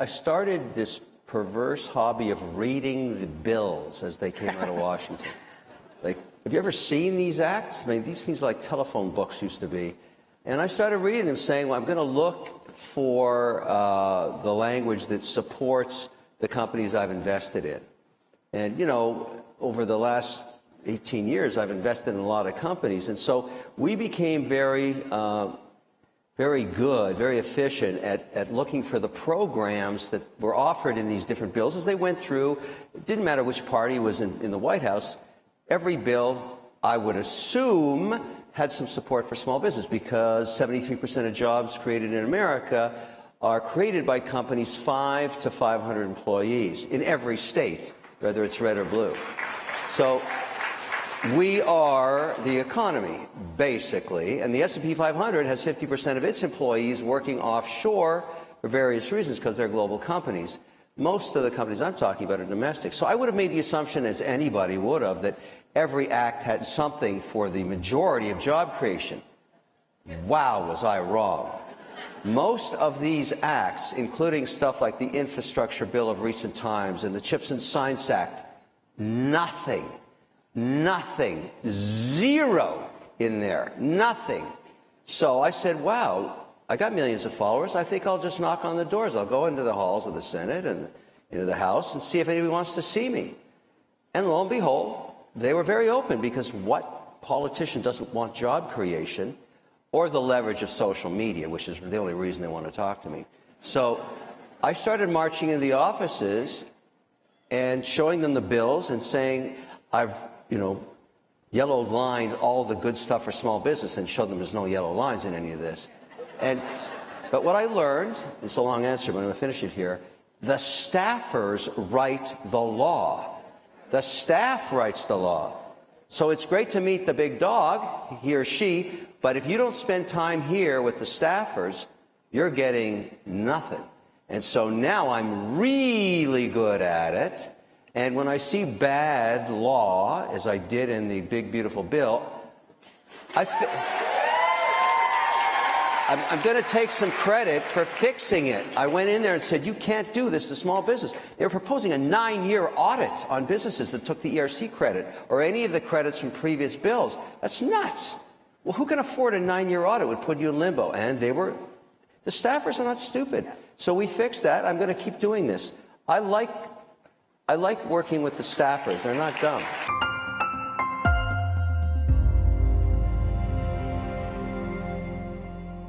I started this perverse hobby of reading the bills as they came out of Washington. Like, have you ever seen these acts? I mean, these things like telephone books used to be. And I started reading them saying, well, I'm going to look for the language that supports the companies I've invested in. And, you know, over the last 18 years, I've invested in a lot of companies. And so we became very good, very efficient at looking for the programs that were offered in these different bills as they went through. It didn't matter which party was in the White House. Every bill, I would assume, had some support for small business because 73% of jobs created in America are created by companies 5 to 500 employees in every state, whether it's red or blue. So we are the economy, basically, and the S&P 500 has 50% of its employees working offshore for various reasons because they're global companies. Most of the companies I'm talking about are domestic. So I would have made the assumption, as anybody would have, that every act had something for the majority of job creation. Wow, was I wrong. Most of these acts, including stuff like the Infrastructure Bill of recent times and the Chips and Science Act, nothing, zero in there, nothing. So I said, wow, I got millions of followers. I think I'll just knock on the doors. I'll go into the halls of the Senate and into the House and see if anybody wants to see me. And lo and behold, they were very open because what politician doesn't want job creation or the leverage of social media, which is the only reason they want to talk to me. So I started marching into the offices and showing them the bills and saying, I've, yellow lined all the good stuff for small business and showed them there's no yellow lines in any of this. But what I learned, it's a long answer, but I'm going to finish it here, the staffers write the law. The staff writes the law. So it's great to meet the big dog, he or she, but if you don't spend time here with the staffers, you're getting nothing. And so now I'm really good at it. And when I see bad law, as I did in the big, beautiful bill, I'm going to take some credit for fixing it. I went in there and said, you can't do this to small business. They were proposing a 9-year audit on businesses that took the ERC credit or any of the credits from previous bills. That's nuts. Well, who can afford a 9-year audit? It would put you in limbo. And the staffers are not stupid. So we fixed that. I'm going to keep doing this. I like working with the staffers. They're not dumb.